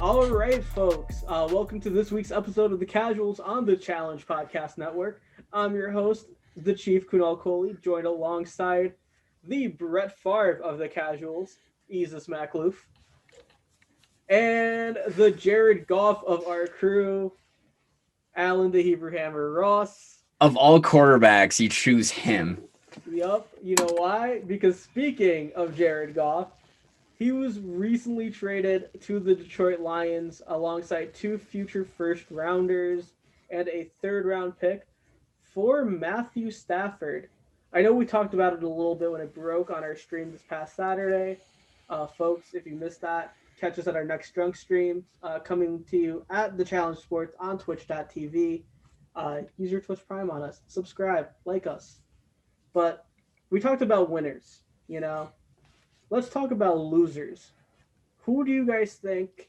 All right, folks. Welcome to this week's episode of The Casuals on the Challenge Podcast Network. I'm your host, the Chief Kunal Kohli, joined alongside the Brett Favre of The Casuals, Isis Makloof, and the Jared Goff of our crew, Alan the Hebrew Hammer Ross. Of all quarterbacks, you choose him. Yup. You know why? Because speaking of Jared Goff, he was recently traded to the Detroit Lions alongside 2 future first rounders and a third round pick for Matthew Stafford. I know we talked about it a little bit when it broke on our stream this past Saturday. Folks, if you missed that, catch us at our next drunk stream coming to you at The Challenge Sports on twitch.tv. Use your Twitch Prime on us. Subscribe, like us. But we talked about winners, you know. Let's talk about losers. Who do you guys think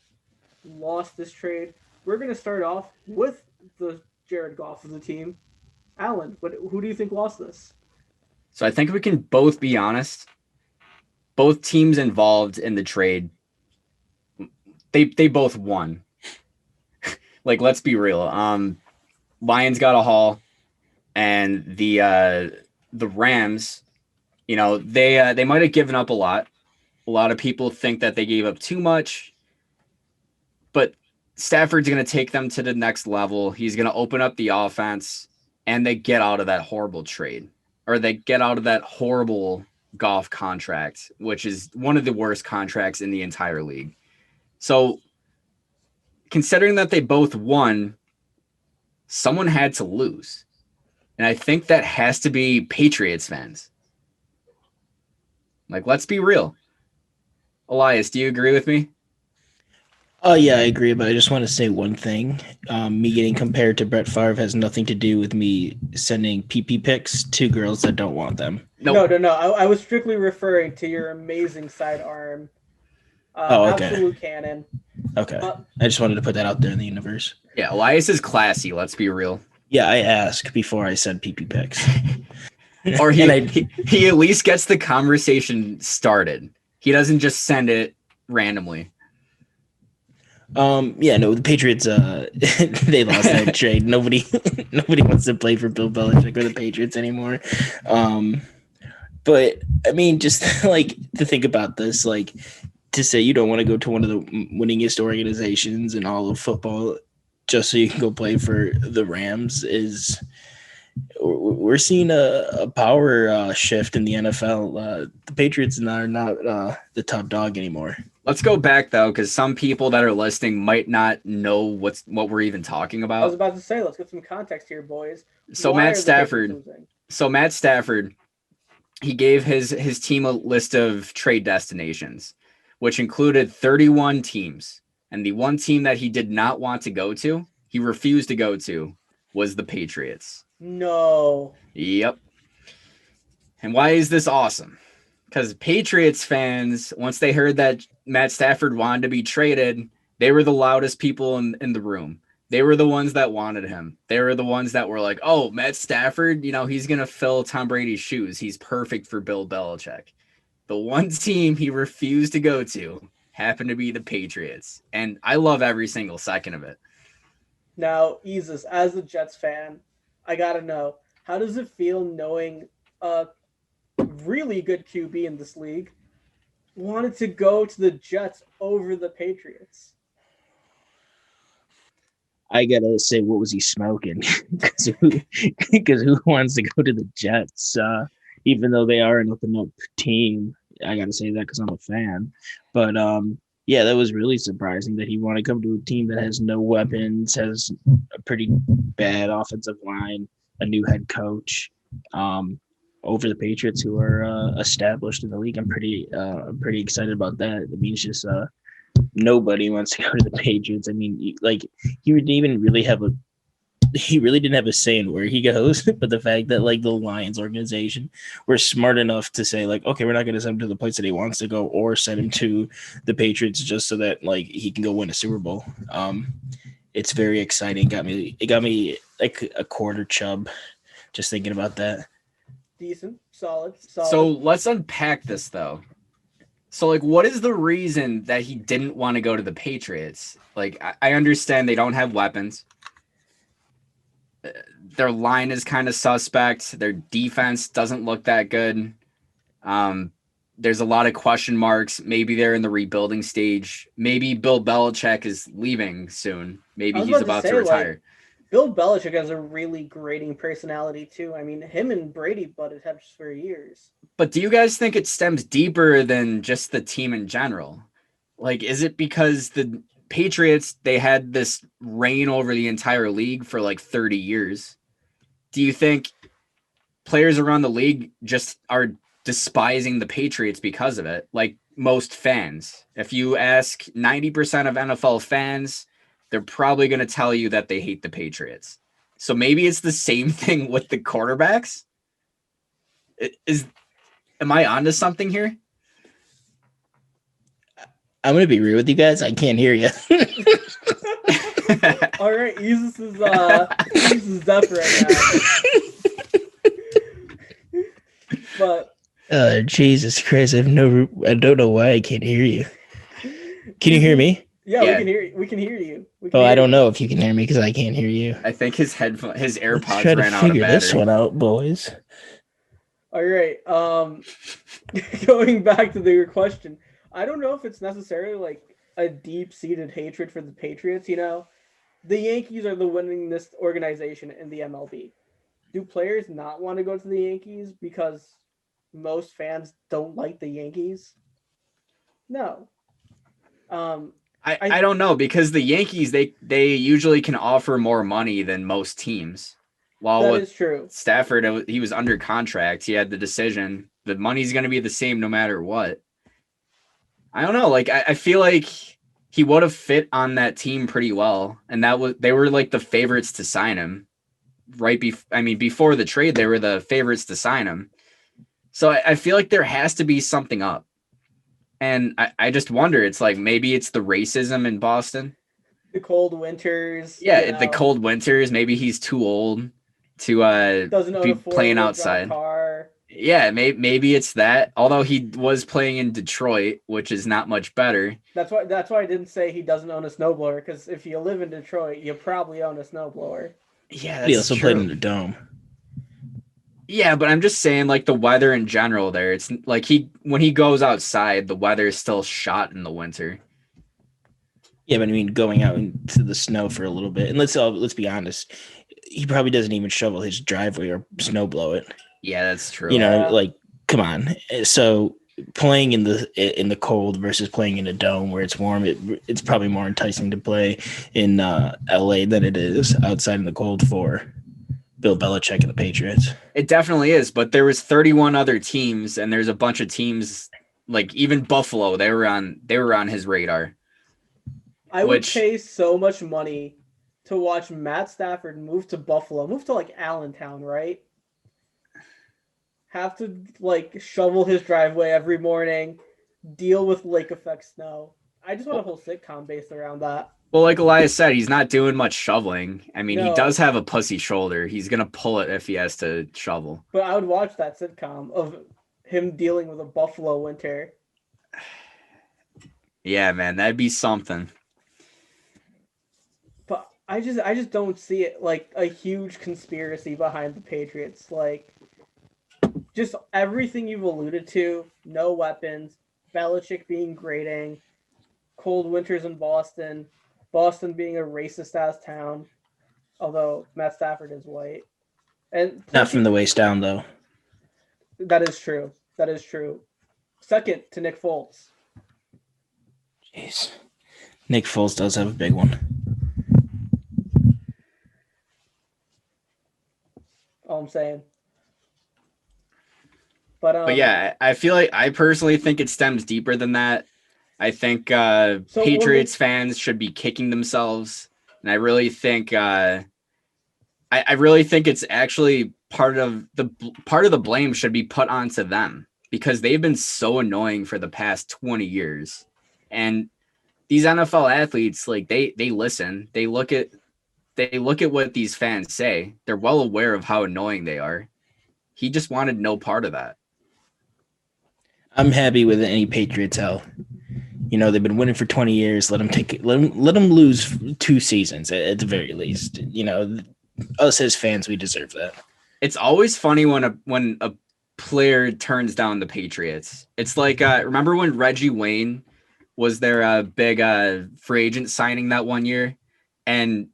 lost this trade? We're going to start off with the Jared Goff of the team. Alan, who do you think lost this? So I think we can both be honest. Both teams involved in the trade, they both won. Like, let's be real. Lions got a haul, and the Rams, you know, they might have given up a lot. A lot of people think that they gave up too much, but Stafford's going to take them to the next level. He's going to open up the offense, and they get out of that horrible trade, or they get out of that horrible Goff contract, which is one of the worst contracts in the entire league. So considering that they both won, someone had to lose. And I think that has to be Patriots fans. Like, let's be real. Elias, do you agree with me? Oh, yeah, I agree. But I just want to say one thing. Me getting compared to Brett Favre has nothing to do with me sending PP pics to girls that don't want them. Nope. No. I was strictly referring to your amazing sidearm. Okay. Absolute cannon. Okay. I just wanted to put that out there in the universe. Yeah, Elias is classy. Let's be real. Yeah, I ask before I send PP pics. Or he at least gets the conversation started. He doesn't just send it randomly. Yeah, no, the Patriots, they lost that trade. Nobody wants to play for Bill Belichick or the Patriots anymore. But I mean, just like to think about this, like to say you don't want to go to one of the winningest organizations in all of football just so you can go play for the Rams is. We're seeing a power shift in the NFL. The Patriots are not the top dog anymore. Let's go back, though, because some people that are listening might not know what we're even talking about. I was about to say, let's get some context here, boys. So Matt Stafford, he gave his team a list of trade destinations, which included 31 teams. And the one team that he did not want to go to, he refused to go to, was the Patriots. No. Yep. And why is this awesome? Because Patriots fans, once they heard that Matt Stafford wanted to be traded, they were the loudest people in the room. They were the ones that wanted him. They were the ones that were like, oh, Matt Stafford, you know, he's going to fill Tom Brady's shoes. He's perfect for Bill Belichick. The one team he refused to go to happened to be the Patriots. And I love every single second of it. Now, Isis, as a Jets fan, I got to know, how does it feel knowing a really good QB in this league wanted to go to the Jets over the Patriots? I gotta say, what was he smoking? Because who wants to go to the Jets? Even though they are an up and up team, I gotta say that because I'm a fan. But yeah, that was really surprising that he wanted to come to a team that has no weapons, has a pretty bad offensive line, a new head coach, over the Patriots, who are established in the league. I'm pretty excited about that. I mean, it's just nobody wants to go to the Patriots. I mean, like he didn't have a say in where he goes, but the fact that like the Lions organization were smart enough to say like, okay, we're not going to send him to the place that he wants to go, or send him to the Patriots just so that like he can go win a Super Bowl. It's very exciting. It got me like a quarter chub just thinking about that. decent, solid. So let's unpack this though. So like, what is the reason that he didn't want to go to the Patriots? Like, I understand they don't have weapons. Their line is kind of suspect. Their defense doesn't look that good. There's a lot of question marks. Maybe they're in the rebuilding stage. Maybe Bill Belichick is leaving soon. Maybe he's about to retire. Bill Belichick has a really grating personality too. I mean, him and Brady butted heads for years. But do you guys think it stems deeper than just the team in general? Like, is it because the Patriots, they had this reign over the entire league for like 30 years? Do you think players around the league just are despising the Patriots because of it? Like most fans, if you ask 90% of NFL fans, they're probably going to tell you that they hate the Patriots. So maybe it's the same thing with the quarterbacks. Am I onto something here? I'm going to be real with you guys. I can't hear you. All right, Jesus is deaf right now. But Jesus Christ, I don't know why I can't hear you. Can you hear me? Yeah, we can hear you. We can hear you. I don't know if you can hear me because I can't hear you. I think his AirPods Let's try to ran out of figure battery. this one out, boys. All right. Going back to your question, I don't know if it's necessarily like a deep-seated hatred for the Patriots. You know, the Yankees are the winningest organization in the MLB. Do players not want to go to the Yankees because most fans don't like the Yankees? No. I don't know, because the Yankees, they usually can offer more money than most teams. While that with is true. Stafford, he was under contract. He had the decision. The money's going to be the same no matter what. I don't know. Like, I feel like he would have fit on that team pretty well. And they were like the favorites to sign him. Before the trade, they were the favorites to sign him. So I feel like there has to be something up. And I just wonder, it's like, maybe it's the racism in Boston. The cold winters. Yeah, the cold winters. Maybe he's too old to be playing outside. Car. Yeah, maybe it's that. Although he was playing in Detroit, which is not much better. That's why I didn't say he doesn't own a snowblower, because if you live in Detroit, you probably own a snowblower. Yeah, that's he also true. played in the dome. Yeah, but I'm just saying, like, the weather in general there, it's like when he goes outside, the weather is still shot in the winter. Yeah, but I mean, going out into the snow for a little bit, and let's be honest, he probably doesn't even shovel his driveway or snow blow it. Yeah, that's true. You know, like, come on. So playing in the cold versus playing in a dome where it's warm, it's probably more enticing to play in LA than it is outside in the cold for Bill Belichick and the Patriots. It definitely is, but there was 31 other teams, and there's a bunch of teams, like even Buffalo, they were on his radar. I would pay so much money to watch Matt Stafford move to Buffalo, move to like Allentown, right? Have to like shovel his driveway every morning, deal with lake effect snow. I just want a whole sitcom based around that. Well, like Elias said, he's not doing much shoveling. I mean, No. He does have a pussy shoulder. He's going to pull it if he has to shovel. But I would watch that sitcom of him dealing with a Buffalo winter. Yeah, man, that'd be something. But I just don't see it like a huge conspiracy behind the Patriots. Like, just everything you've alluded to, no weapons, Belichick being grating, cold winters in Boston being a racist-ass town, although Matt Stafford is white. And Not from the waist down, though. That is true. Second to Nick Foles. Jeez. Nick Foles does have a big one. All I'm saying. But yeah, I feel like I personally think it stems deeper than that. I think Patriots fans should be kicking themselves, and I really think I really think it's actually part of the blame should be put onto them, because they've been so annoying for the past 20 years. And these NFL athletes, like they listen, they look at what these fans say. They're well aware of how annoying they are. he just wanted no part of that. I'm happy with any Patriots hell. You know, they've been winning for 20 years. Let them lose 2 seasons at the very least. You know, us as fans, we deserve that. It's always funny when a player turns down the Patriots. It's like remember when Reggie Wayne was their big free agent signing that one year, and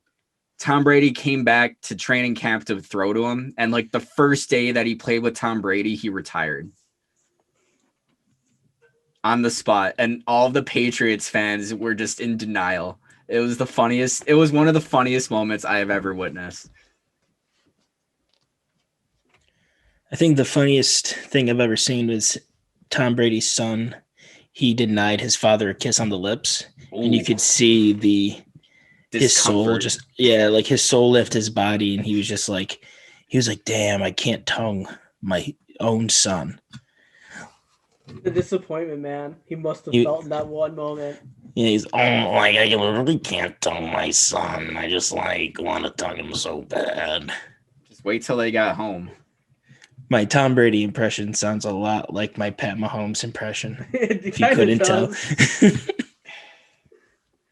Tom Brady came back to training camp to throw to him, and like the first day that he played with Tom Brady, he retired on the spot, and all the Patriots fans were just in denial. It was the funniest. It was one of the funniest moments I have ever witnessed. I think the funniest thing I've ever seen was Tom Brady's son. He denied his father a kiss on the lips, and you could see his soul like his soul left his body, and he was like, damn, I can't tongue my own son. The disappointment, man. He must have felt in that one moment. Yeah, he's I really can't tongue my son. I just want to tongue him so bad. Just wait till they got home. My Tom Brady impression sounds a lot like my Pat Mahomes impression. It if you couldn't does. tell.